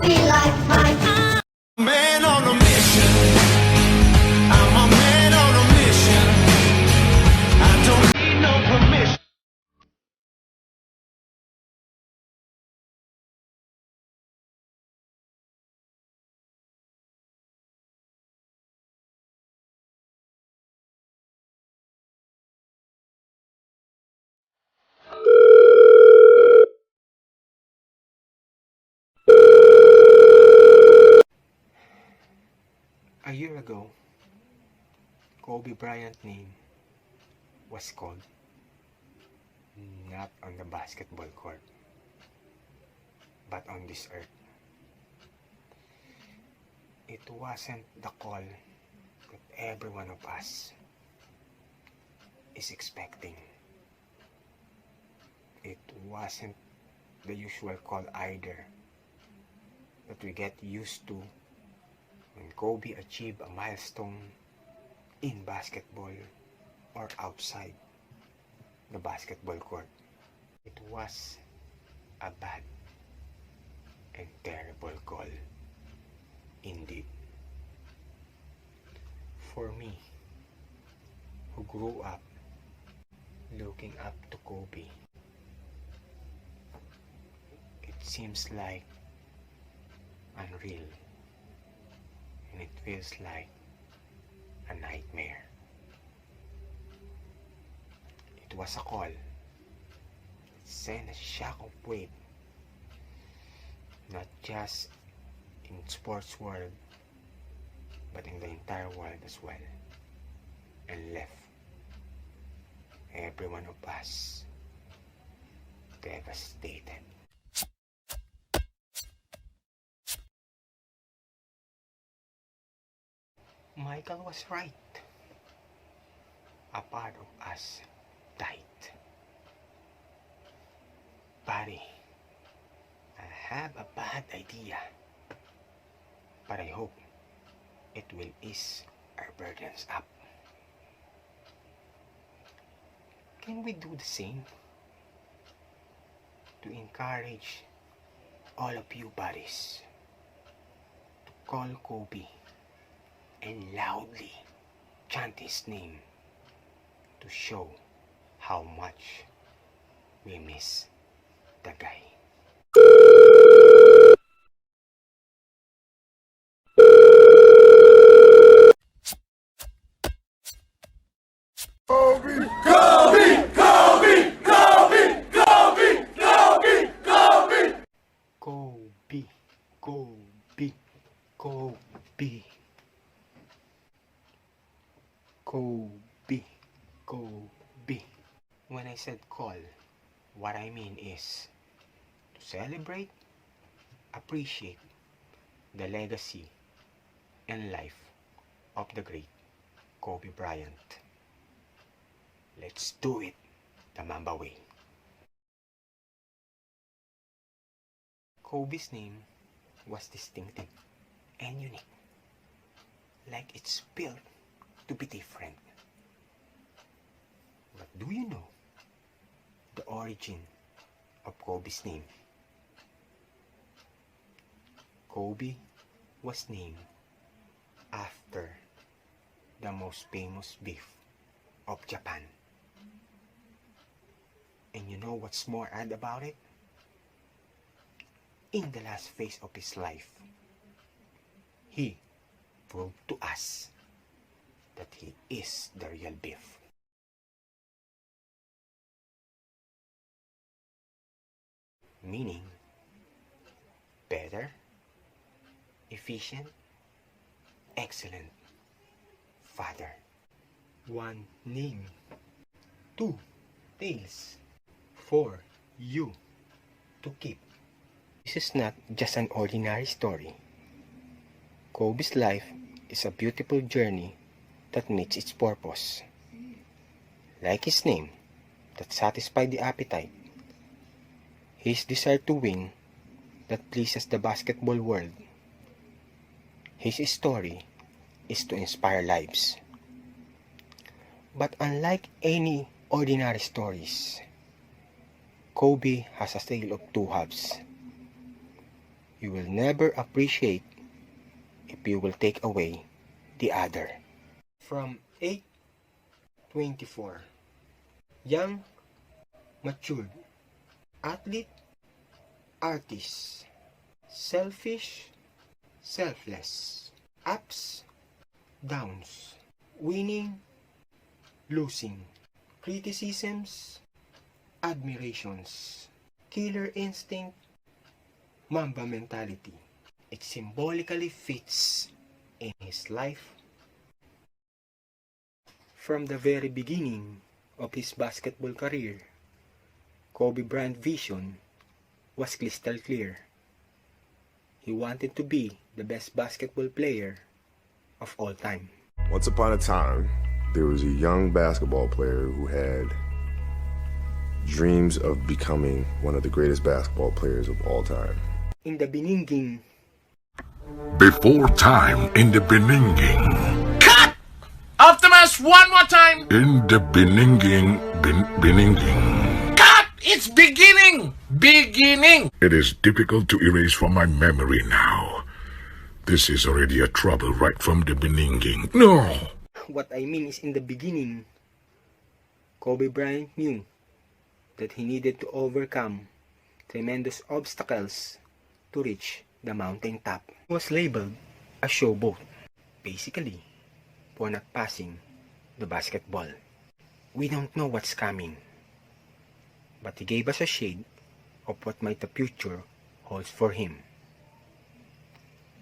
happy life, my Man on a mission. I'm a man on a mission. I don't need no permission. A year ago, Kobe Bryant's name was called, not on the basketball court, but on this earth. It wasn't the call that every one of us is expecting. It wasn't the usual call either that we get used to when Kobe achieved a milestone in basketball or outside the basketball court. It was a bad and terrible call indeed. For me, who grew up looking up to Kobe, it seems like unreal, and it feels like a nightmare. It was a call that sent a shock of wave, not just in sports world, but in the entire world as well, and left every one of us devastated. Michael was right. A part of us died. Buddy, I have a bad idea, but I hope it will ease our burdens up. Can we do the same to encourage all of you buddies to call Kobe and loudly chant his name to show how much we miss the guy. Kobe, Kobe, Kobe, Kobe, Kobe, Kobe, Kobe. Kobe, Kobe, Kobe. Kobe, Kobe. When I said call, what I mean is to celebrate, appreciate the legacy and life of the great Kobe Bryant. Let's do it the Mamba way. Kobe's name was distinctive and unique, like it's built to be different. But do you know the origin of Kobe's name? Kobe was named after the most famous beef of Japan. And you know what's more odd about it? In the last phase of his life, he proved to us that he is the real beef. Meaning, better, efficient, excellent father. One name, two tails for you to keep. This is not just an ordinary story. Kobe's life is a beautiful journey that meets its purpose. Like his name, that satisfies the appetite. His desire to win that pleases the basketball world. His story is to inspire lives. But unlike any ordinary stories, Kobe has a tale of two halves. You will never appreciate if you will take away the other. From 8-24, young, matured, athlete, artist, selfish, selfless, ups, downs, winning, losing, criticisms, admirations, killer instinct, Mamba mentality. It symbolically fits in his life. From the very beginning of his basketball career, Kobe Bryant's vision was crystal clear. He wanted to be the best basketball player of all time. Once upon a time, there was a young basketball player who had dreams of becoming one of the greatest basketball players of all time. In the beginning, Before time in the beginning. Cut! Optimus, one more time! In the beginning. Cut! It's beginning! Beginning! It is difficult to erase from my memory now. This is already a trouble right from the beginning. No! what I mean is in the beginning, Kobe Bryant knew that he needed to overcome tremendous obstacles to reach the mountain top. He was labeled a showboat, basically, for not passing the basketball. We don't know what's coming, but he gave us a shade of what might the future holds for him.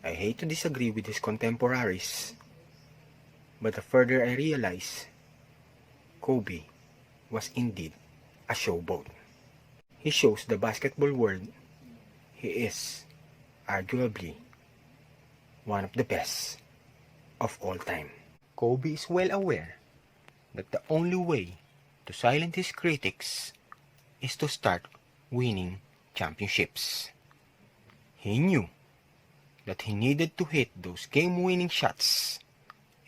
I hate to disagree with his contemporaries, but the further I realize, Kobe was indeed a showboat. He shows the basketball world he is arguably one of the best of all time. Kobe is well aware that the only way to silence his critics is to start winning championships. He knew that he needed to hit those game-winning shots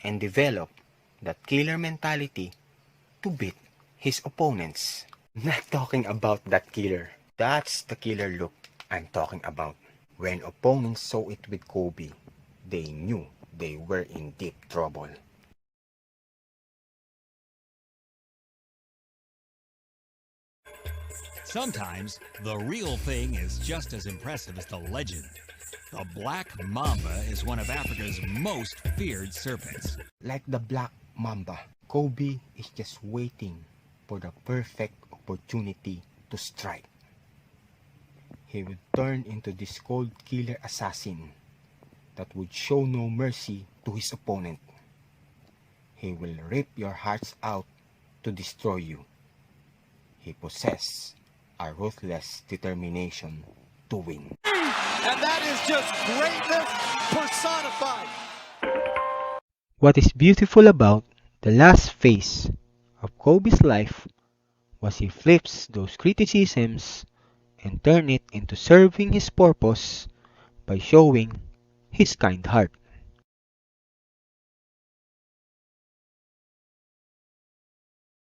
and develop that killer mentality to beat his opponents. Not talking about that killer. That's the killer look I'm talking about. When opponents saw it with Kobe, they knew they were in deep trouble. Sometimes the real thing is just as impressive as the legend. The Black Mamba is one of Africa's most feared serpents. Like the Black Mamba, Kobe is just waiting for the perfect opportunity to strike. He would turn into this cold killer assassin that would show no mercy to his opponent. He will rip your hearts out to destroy you. He possesses a ruthless determination to win. And that is just greatness personified. What is beautiful about the last phase of Kobe's life was he flips those criticisms and turn it into serving his purpose by showing his kind heart.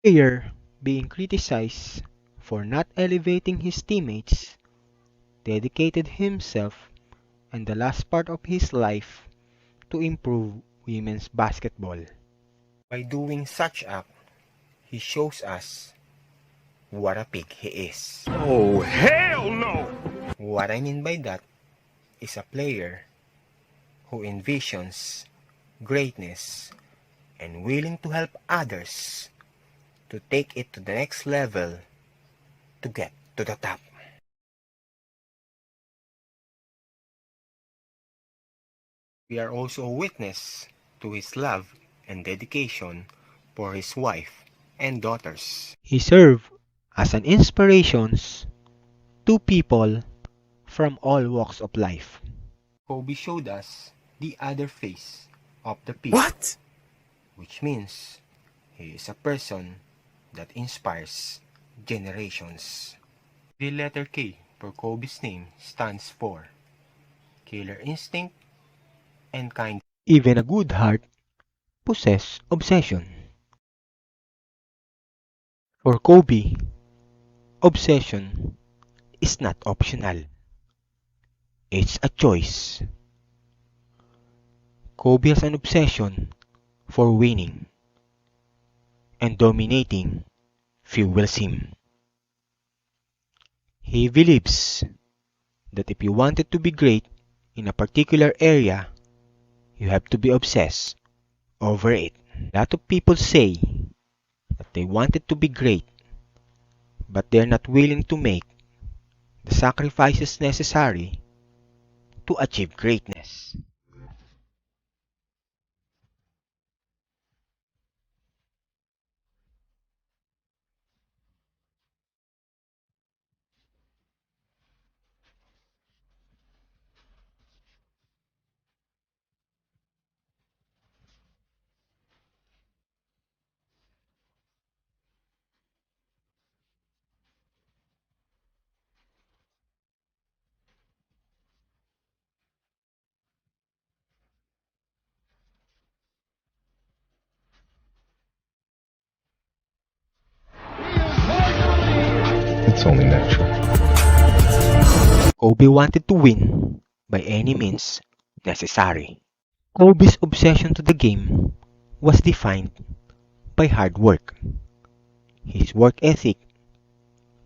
Player being criticized for not elevating his teammates, dedicated himself and the last part of his life to improve women's basketball. By doing such act, he shows us what a pig he is. Oh, hell no! What I mean by that is a player who envisions greatness and willing to help others to take it to the next level to get to the top. We are also a witness to his love and dedication for his wife and daughters. He served as an inspiration to people from all walks of life. Kobe showed us the other face of the pig. What? Which means he is a person that inspires generations. The letter K for Kobe's name stands for killer instinct and kind. Even a good heart possesses obsession. For Kobe, obsession is not optional. It's a choice. Kobe has an obsession for winning, and dominating fuels him. He believes that if you wanted to be great in a particular area, you have to be obsessed over it. A lot of people say that they wanted to be great, but they're not willing to make the sacrifices necessary to achieve greatness. It's only natural. Kobe wanted to win by any means necessary. Kobe's obsession to the game was defined by hard work. His work ethic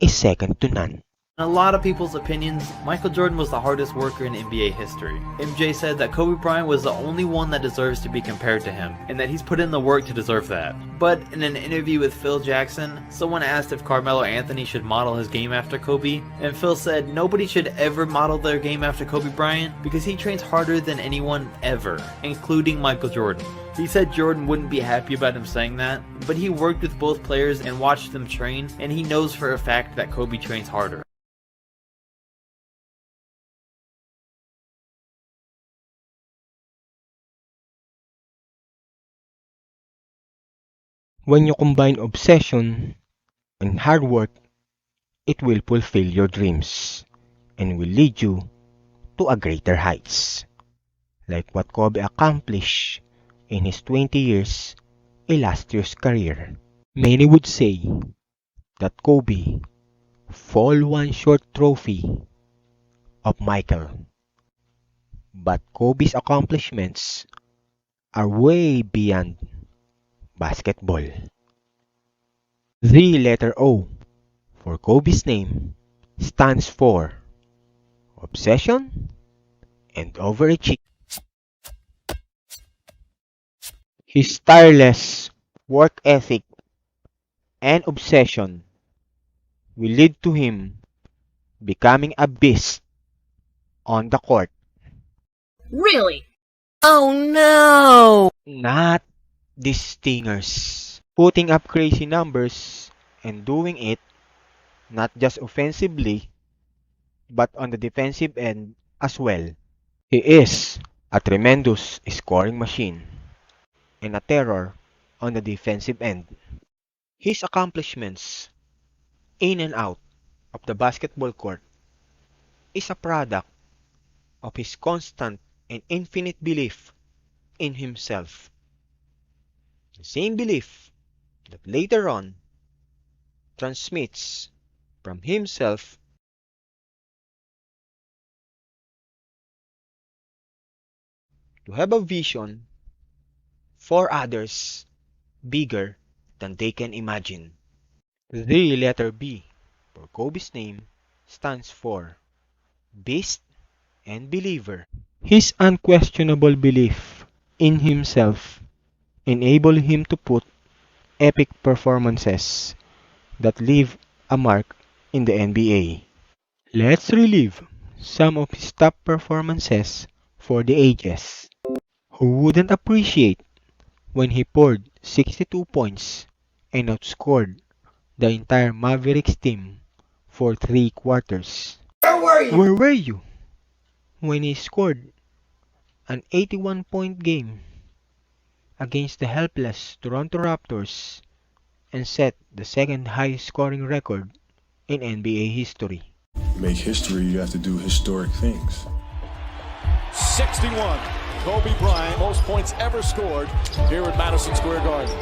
is second to none. In a lot of people's opinions, Michael Jordan was the hardest worker in NBA history. MJ said that Kobe Bryant was the only one that deserves to be compared to him, and that he's put in the work to deserve that. But in an interview with Phil Jackson, someone asked if Carmelo Anthony should model his game after Kobe, and Phil said nobody should ever model their game after Kobe Bryant because he trains harder than anyone ever, including Michael Jordan. He said Jordan wouldn't be happy about him saying that, but he worked with both players and watched them train, and he knows for a fact that Kobe trains harder. When you combine obsession and hard work, it will fulfill your dreams and will lead you to a greater heights. Like what Kobe accomplished in his 20 years illustrious career. Many would say that Kobe fall one short trophy of Michael. But Kobe's accomplishments are way beyond basketball. The letter O for Kobe's name stands for obsession and overachievement. His tireless work ethic and obsession will lead to him becoming a beast on the court. Really? Oh no! Not these stingers. Putting up crazy numbers and doing it not just offensively but on the defensive end as well. He is a tremendous scoring machine and a terror on the defensive end. His accomplishments in and out of the basketball court is a product of his constant and infinite belief in himself. The same belief that later on transmits from himself to have a vision for others bigger than they can imagine. The letter B for Kobe's name stands for Beast and Believer. His unquestionable belief in himself enabled him to put epic performances that leave a mark in the NBA. Let's relive some of his top performances for the ages. Who wouldn't appreciate when he poured 62 points and outscored the entire Mavericks team for 3 quarters? Where were you when he scored an 81-point game against the helpless Toronto Raptors and set the second highest scoring record in NBA history? To make history, you have to do historic things. 61. Kobe Bryant, most points ever scored here at Madison Square Garden.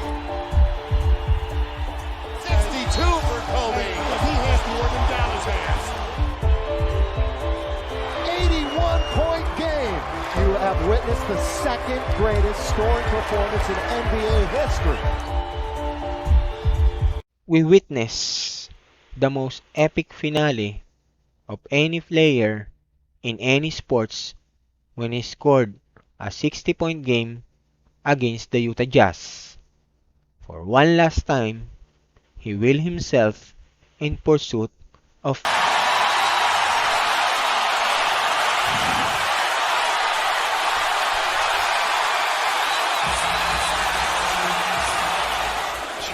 62 for Kobe. He has more than Dallas has. 81 witness the second greatest scoring performance in NBA history. We witness the most epic finale of any player in any sports when he scored a 60-point game against the Utah Jazz. For one last time, he will himself in pursuit of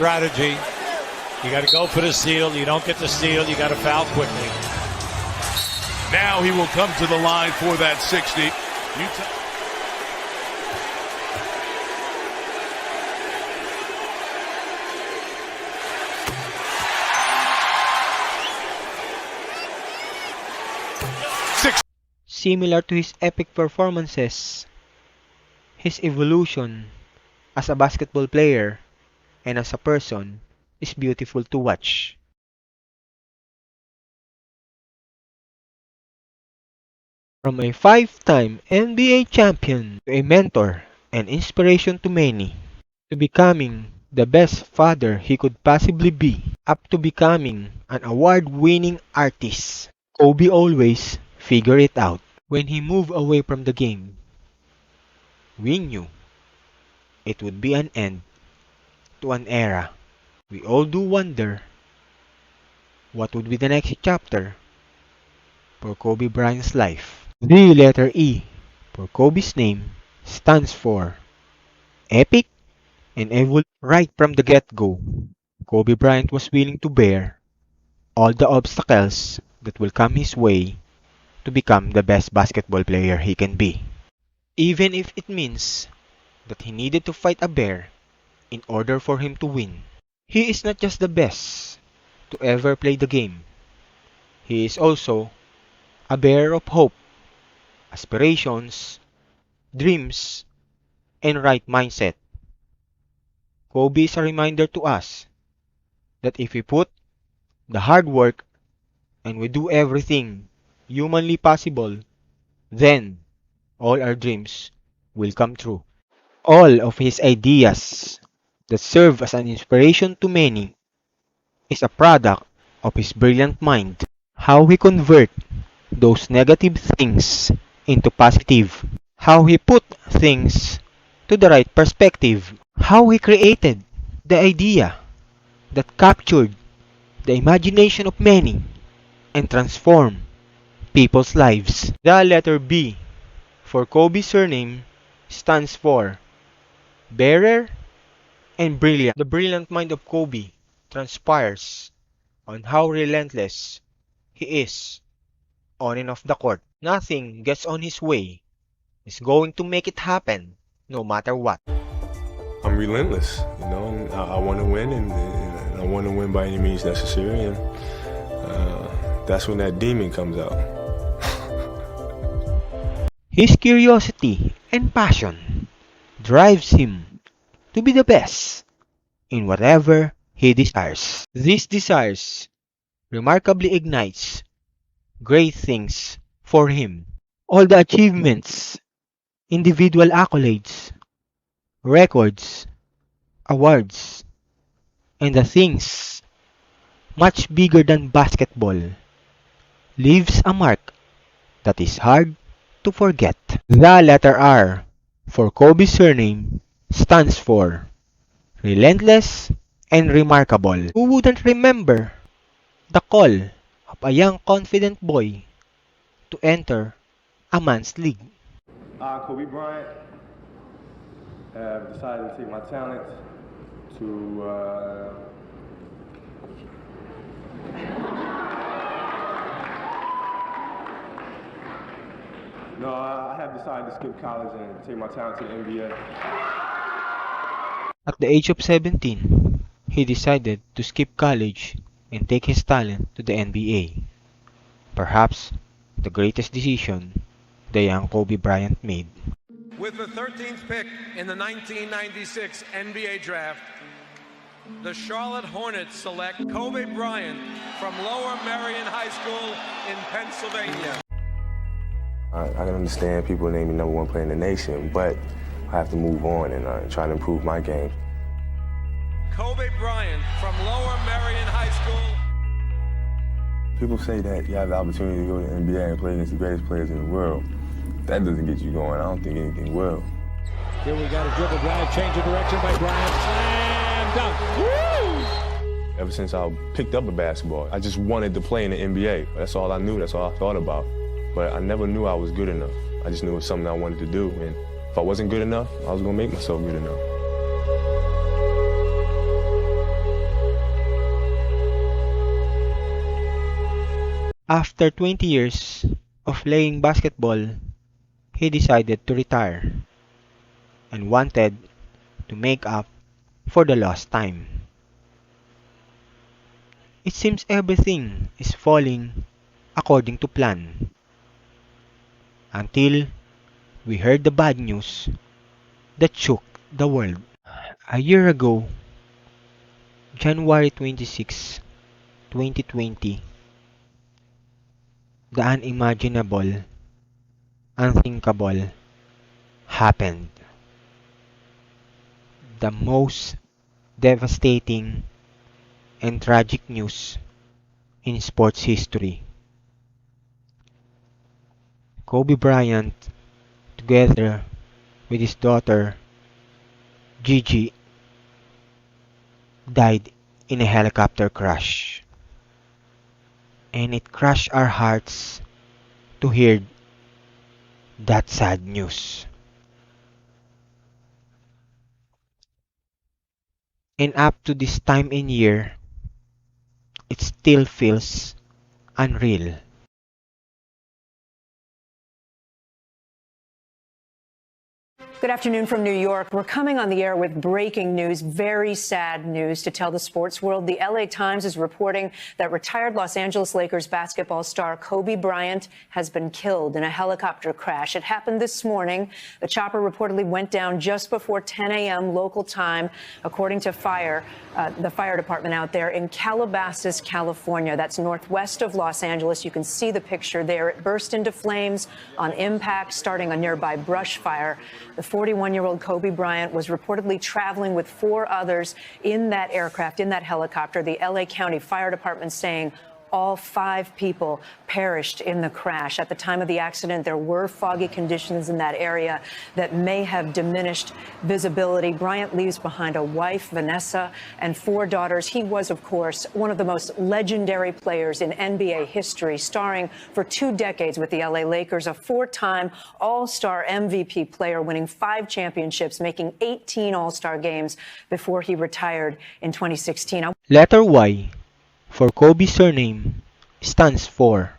strategy. You got to go for the steal. You don't get the steal. You got to foul quickly. Now he will come to the line for that 60. Utah. similar to his epic performances. His evolution as a basketball player and as a person is beautiful to watch. From a 5-time NBA champion to a mentor and inspiration to many, to becoming the best father he could possibly be, up to becoming an award-winning artist, Kobe always figured it out. When he moved away from the game, we knew it would be an end to an era. We all do wonder what would be the next chapter for Kobe Bryant's life. The letter E for Kobe's name stands for epic and evil. Right from the get-go, Kobe Bryant was willing to bear all the obstacles that will come his way to become the best basketball player he can be. Even if it means that he needed to fight a bear in order for him to win. He is not just the best to ever play the game. He is also a bearer of hope, aspirations, dreams, and right mindset. Kobe is a reminder to us that if we put the hard work and we do everything humanly possible, then all our dreams will come true. All of his ideas that serve as an inspiration to many is a product of his brilliant mind. How he convert those negative things into positive. How he put things to the right perspective. How he created the idea that captured the imagination of many and transformed people's lives. The letter B for Kobe's surname stands for bearer and brilliant. The brilliant mind of Kobe transpires on how relentless he is on and off the court. Nothing gets on his way. He's going to make it happen no matter what. I'm relentless, and I want to win, and I want to win by any means necessary, and that's when that demon comes out. His curiosity and passion drives him to be the best in whatever he desires. These desires remarkably ignites great things for him. All the achievements, individual accolades, records, awards, and the things much bigger than basketball leaves a mark that is hard to forget. The letter R for Kobe's surname stands for relentless and remarkable. Who wouldn't remember the call of a young confident boy to enter a man's league? Kobe Bryant have decided to take my talent to No, I have decided to skip college and take my talent to the NBA. At the age of 17, he decided to skip college and take his talent to the NBA. Perhaps the greatest decision the young Kobe Bryant made. With the 13th pick in the 1996 NBA Draft, the Charlotte Hornets select Kobe Bryant from Lower Merion High School in Pennsylvania. I can understand people naming me #1 player in the nation, but I have to move on and try to improve my game. Kobe Bryant from Lower Merion High School. People say that you have the opportunity to go to the NBA and play against the greatest players in the world. That doesn't get you going. I don't think anything will. Here we got a dribble drive, change of direction by Bryant. Slam dunk. Woo! Ever since I picked up a basketball, I just wanted to play in the NBA. That's all I knew. That's all I thought about. But I never knew I was good enough. I just knew it was something I wanted to do. And if I wasn't good enough, I was going to make myself good enough. After 20 years of playing basketball, he decided to retire and wanted to make up for the lost time. It seems everything is falling according to plan. Until we heard the bad news that shook the world. A year ago, January 26, 2020, the unimaginable, unthinkable happened. The most devastating and tragic news in sports history. Kobe Bryant, together with his daughter, Gigi, died in a helicopter crash. And it crushed our hearts to hear that sad news. And up to this time in year, it still feels unreal. Good afternoon from New York. We're coming on the air with breaking news, very sad news to tell the sports world. The LA Times is reporting that retired Los Angeles Lakers basketball star Kobe Bryant has been killed in a helicopter crash. It happened this morning. The chopper reportedly went down just before 10 a.m. local time, according to the fire department out there in Calabasas, California. That's northwest of Los Angeles. You can see the picture there. It burst into flames on impact, starting a nearby brush fire. The 41-year-old Kobe Bryant was reportedly traveling with 4 others in that aircraft, in that helicopter. The LA County Fire Department saying all 5 people perished in the crash. At the time of the accident, there were foggy conditions in that area that may have diminished visibility. Bryant leaves behind a wife, Vanessa, and 4 daughters. He was, of course, one of the most legendary players in NBA history, starring for 2 decades with the LA Lakers, a 4-time All-Star MVP player, winning 5 championships, making 18 All-Star games before he retired in 2016. Letter Y for Kobe's surname stands for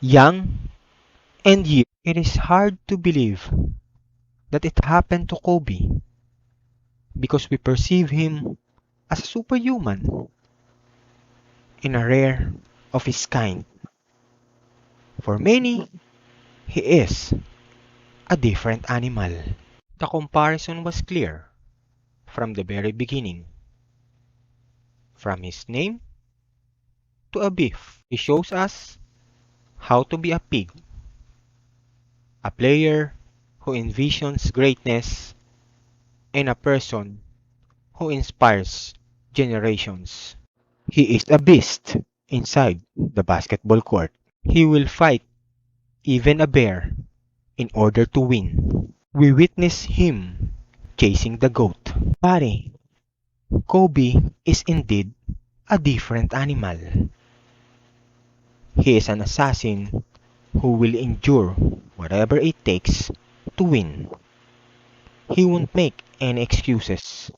young and year. It is hard to believe that it happened to Kobe because we perceive him as a superhuman and a rare of his kind. For many, he is a different animal. The comparison was clear from the very beginning. From his name to a beef, he shows us how to be a pig, a player who envisions greatness, and a person who inspires generations. He is a beast inside the basketball court. He will fight even a bear in order to win. We witness him chasing the goat. Pare, Kobe is indeed a different animal. He is an assassin who will endure whatever it takes to win. He won't make any excuses.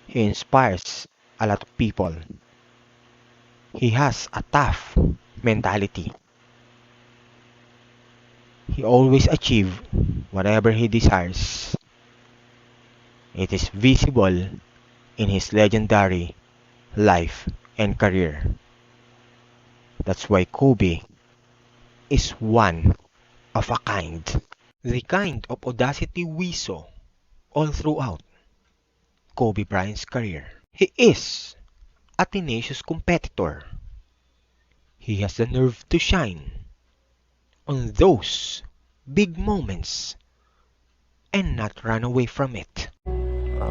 He inspires a lot of people. He has a tough mentality. He always achieves whatever he desires. It is visible in his legendary life and career. That's why Kobe is one of a kind. The kind of audacity we saw all throughout Kobe Bryant's career. He is a tenacious competitor. He has the nerve to shine on those big moments and not run away from it. I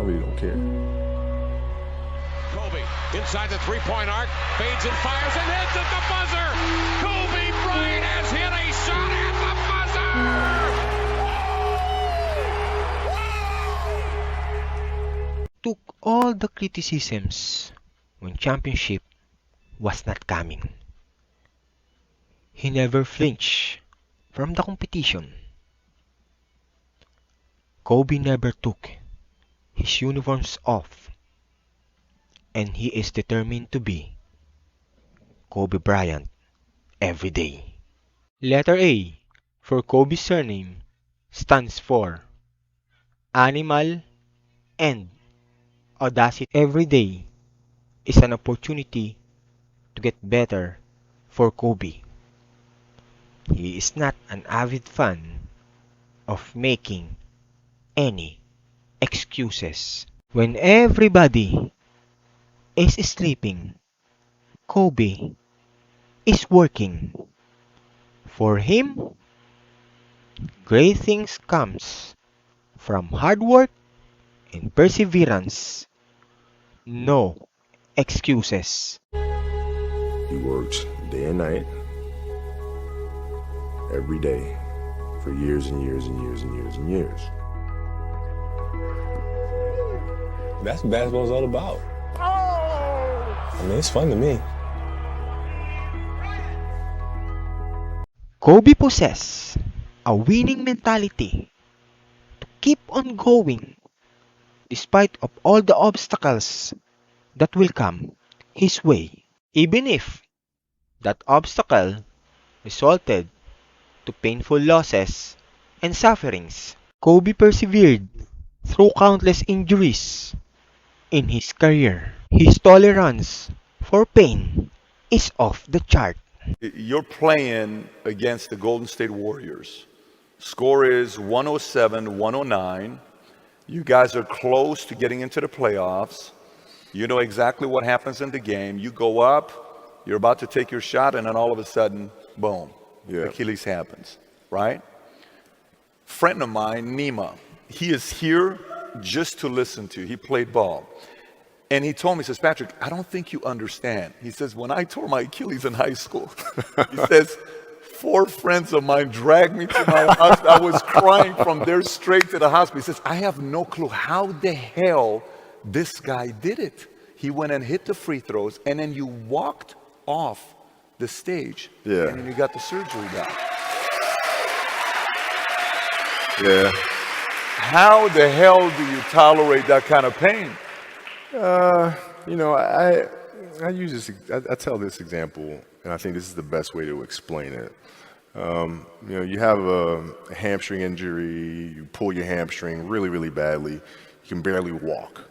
really don't care. Kobe inside the three-point arc, fades and fires and hits at the buzzer. Kobe Bryant has hit a shot at the buzzer. Took all the criticisms when championship was not coming. He never flinched from the competition. Kobe never took his uniforms off, and he is determined to be Kobe Bryant every day. Letter A for Kobe's surname stands for animal and audacity. Every day is an opportunity to get better for Kobe. He is not an avid fan of making any excuses. When everybody is sleeping, Kobe is working. For him, great things comes from hard work and perseverance. No excuses. He works day and night, every day, for years and years and years and years and years. That's what basketball's all about. I mean, it's fun to me. Kobe possesses a winning mentality to keep on going despite of all the obstacles that will come his way. Even if that obstacle resulted to painful losses and sufferings, Kobe persevered through countless injuries in his career. His tolerance for pain is off the chart. You're playing against the Golden State Warriors. Score is 107-109. You guys are close to getting into the playoffs. You know exactly what happens in the game. You go up, you're about to take your shot, and then all of a sudden, boom, Achilles happens, right? Friend of mine, Nima, he is here just to listen to. He played ball. And he told me, he says, Patrick, I don't think you understand. He says, when I tore my Achilles in high school, he says, 4 friends of mine dragged me to my hospital. I was crying from there straight to the hospital. He says, I have no clue how the hell this guy did it. He went and hit the free throws, and then you walked off the stage, and then you got the surgery done. Yeah. How the hell do you tolerate that kind of pain? You know, I use this. I tell this example, and I think this is the best way to explain it. You know, you have a hamstring injury. You pull your hamstring really, really badly. You can barely walk,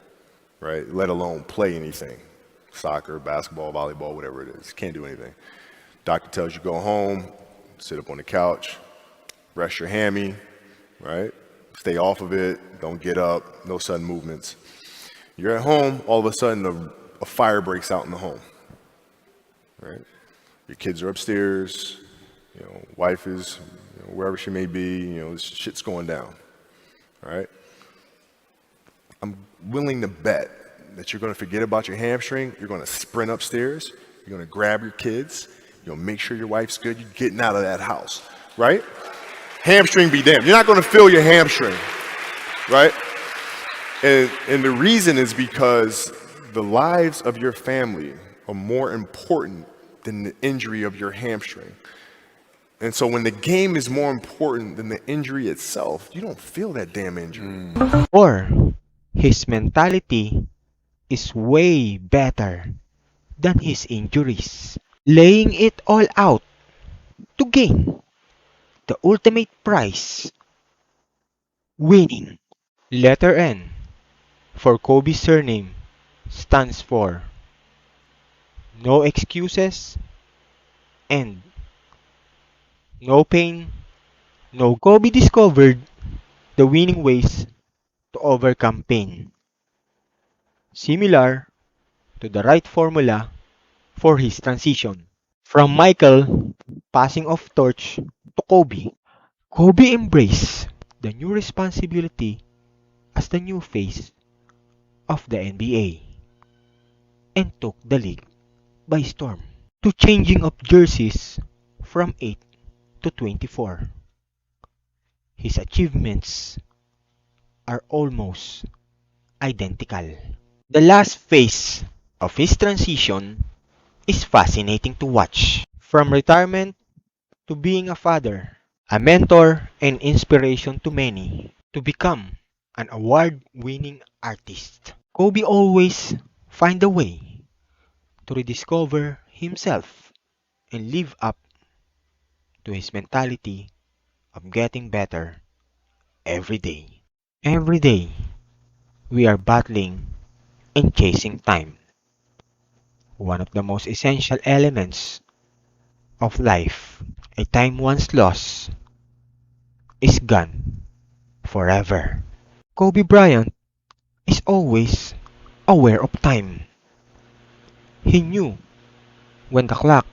right? Let alone play anything, soccer, basketball, volleyball, whatever it is. Can't do anything. Doctor tells you go home, sit up on the couch, rest your hammy, right? Stay off of it. Don't get up. No sudden movements. You're at home, all of a sudden a fire breaks out in the home, right? Your kids are upstairs, you know, wife is wherever she may be, you know, shit's going down, right? I'm willing to bet that you're going to forget about your hamstring. You're going to sprint upstairs. You're going to grab your kids. You're going to make sure your wife's good. You're getting out of that house, right? Hamstring be damned. You're not going to feel your hamstring, right? And the reason is because the lives of your family are more important than the injury of your hamstring. And so when the game is more important than the injury itself, you don't feel that damn injury. Or his mentality is way better than his injuries, laying it all out to gain the ultimate prize, winning. Letter N for Kobe's surname stands for no excuses and no pain, no. Kobe discovered the winning ways to overcome pain, similar to the right formula for his transition. From Michael passing off torch to Kobe, Kobe embraced the new responsibility as the new face of the NBA and took the league by storm. To changing of jerseys from 8 to 24. His achievements are almost identical. The last phase of his transition is fascinating to watch. From retirement to being a father, a mentor and inspiration to many, to become an award-winning artist. Kobe always find a way to rediscover himself and live up to his mentality of getting better every day. Every day, we are battling and chasing time. One of the most essential elements of life. A time once lost is gone forever. Kobe Bryant is always aware of time. He knew when the clock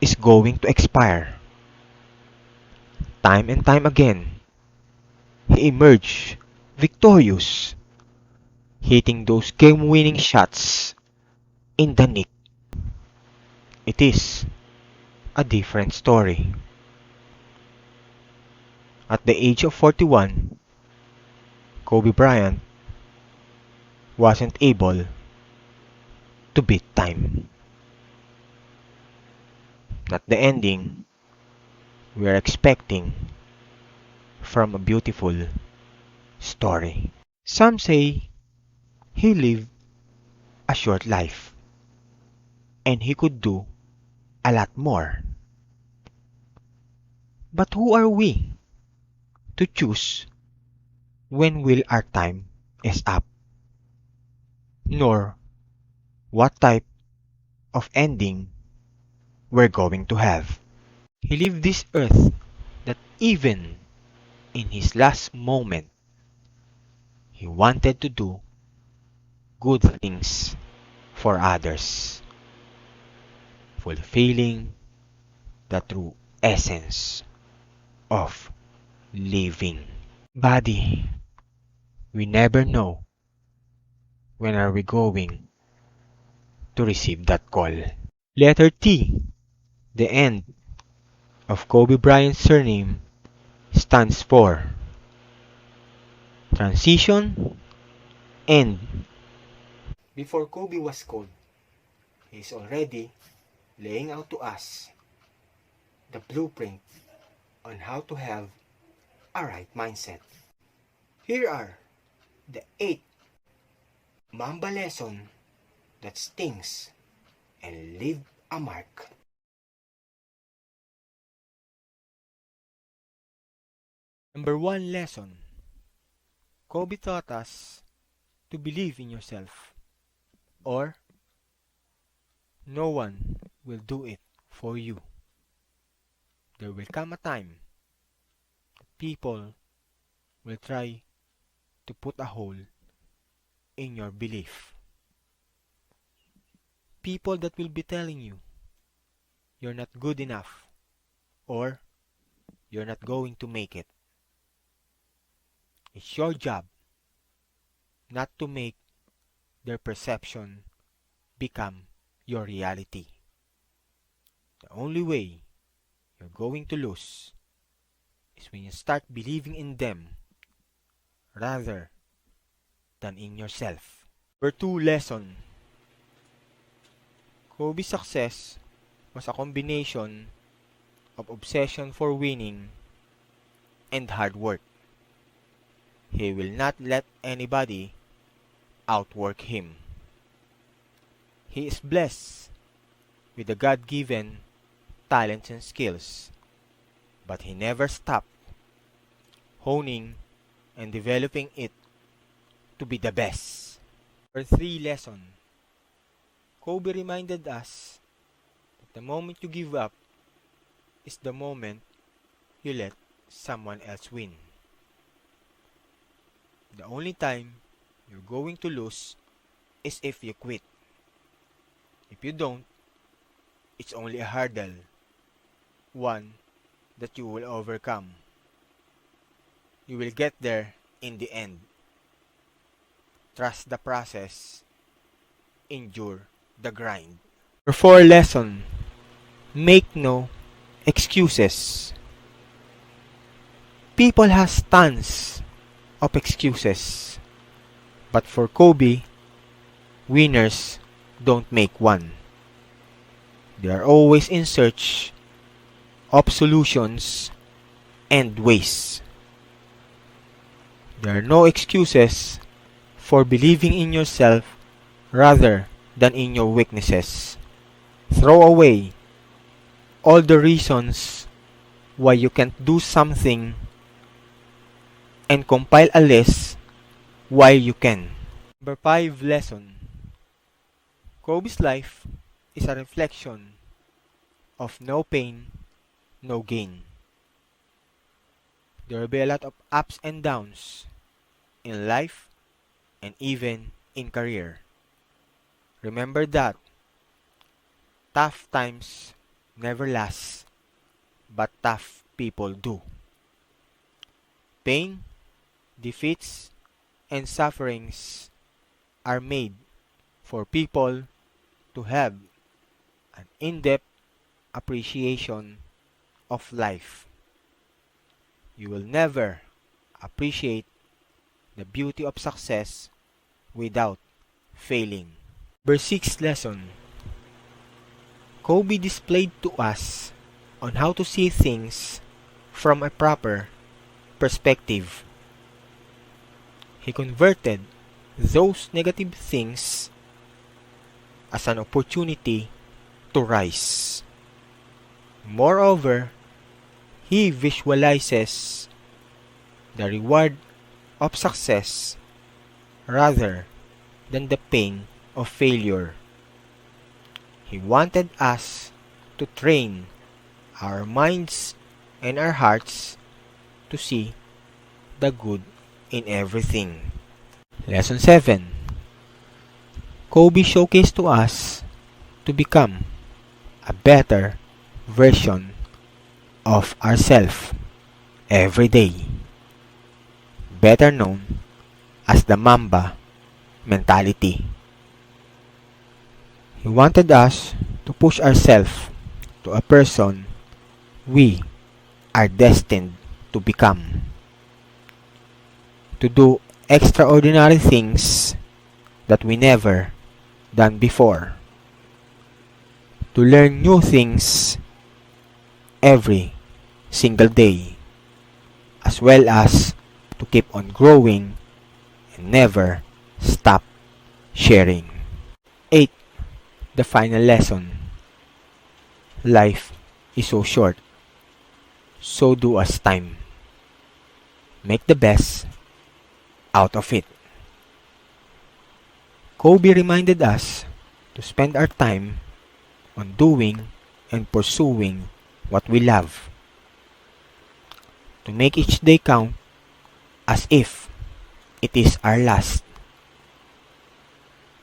is going to expire. Time and time again, he emerged victorious, hitting those game-winning shots in the nick. It is a different story. At the age of 41, Kobe Bryant wasn't able to beat time. Not the ending we are expecting from a beautiful story. Some say he lived a short life and he could do a lot more. But who are we to choose when will our time is up? Nor what type of ending we're going to have. He lived this earth that even in his last moment, he wanted to do good things for others, fulfilling the true essence of living. Body, we never know when are we going to receive that call. Letter T, the end of Kobe Bryant's surname, stands for transition end. Before Kobe was called, he is already laying out to us the blueprint on how to have a right mindset. Here are the 8 Mamba lesson that stings and leave a mark. Number 1 lesson. Kobe taught us to believe in yourself, or no one will do it for you. There will come a time that people will try to put a hole in your belief. People that will be telling you you're not good enough or you're not going to make it. It's your job not to make their perception become your reality. The only way you're going to lose is when you start believing in them rather than in yourself. Number 2 lesson. Kobe's success was a combination of obsession for winning and hard work. He will not let anybody outwork him. He is blessed with the God-given talents and skills, but he never stopped honing and developing it to be the best. Number 3 lesson. Kobe reminded us that the moment you give up is the moment you let someone else win. The only time you're going to lose is if you quit. If you don't, It's only a hurdle, one that you will overcome. You will get there in the end. Trust the process. Endure the grind. Number 4 lesson. Make no excuses. People has tons of excuses. But for Kobe, winners don't make one. They are always in search of solutions and ways. There are no excuses for believing in yourself rather than in your weaknesses. Throw away all the reasons why you can't do something and compile a list why you can. Number 5 lesson. Kobe's life is a reflection of no pain, no gain. There will be a lot of ups and downs in life and even in career. Remember that tough times never last, but tough people do. Pain, defeats, and sufferings are made for people to have an in-depth appreciation of life. You will never appreciate the beauty of success without failing. Number 6 lesson. Kobe displayed to us on how to see things from a proper perspective. He converted those negative things as an opportunity to rise. Moreover, he visualizes the reward of success rather than the pain of failure. He wanted us to train our minds and our hearts to see the good in everything. Lesson 7. Kobe showcased to us to become a better version of ourselves every day. Better known as the Mamba mentality. He wanted us to push ourselves to a person we are destined to become. To do extraordinary things that we never done before. To learn new things every single day, as well as to keep on growing and never stop sharing. 8. The final lesson. Life is so short, so do as time. Make the best out of it. Kobe reminded us to spend our time on doing and pursuing what we love. To make each day count as if it is our last.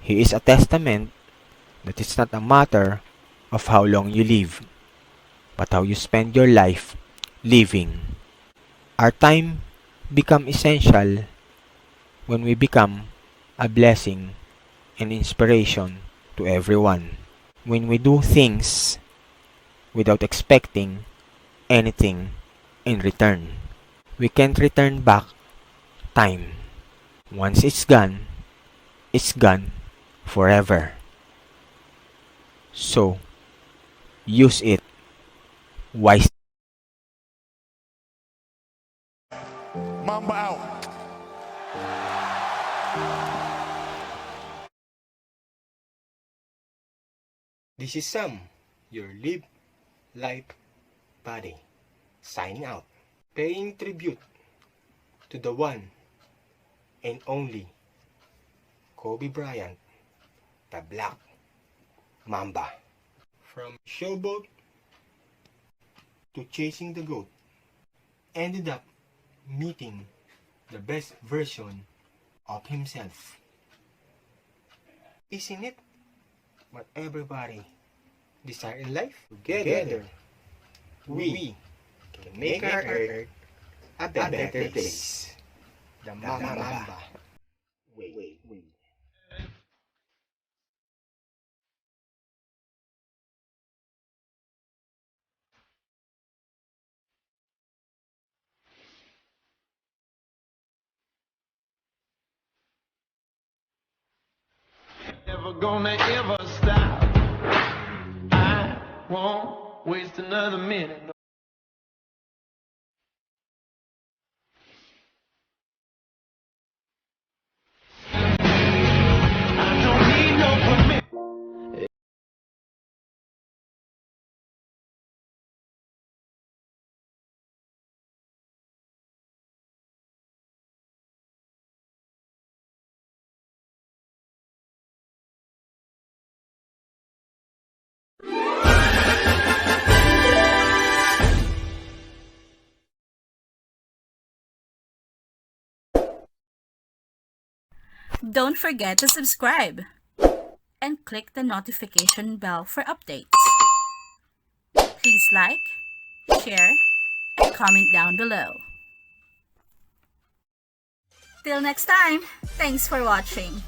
He is a testament that it's not a matter of how long you live, but how you spend your life living. Our time becomes essential when we become a blessing and inspiration to everyone. When we do things without expecting anything in return. We can't return back time. Once it's gone forever. So, use it wisely. Mamba out. This is Sam, your Live Life Buddy, signing out, paying tribute to the one and only Kobe Bryant, the Black Mamba. From ShowBoat to chasing the GOAT, ended up meeting the best version of himself. Isn't it what everybody desire in life, together, we can make our earth a better place. The Mamba. Wait. Never gonna ever stop. I won't waste another minute. I don't need no permit. Don't forget to subscribe and click the notification bell for updates. Please like, share, and comment down below. Till next time, thanks for watching.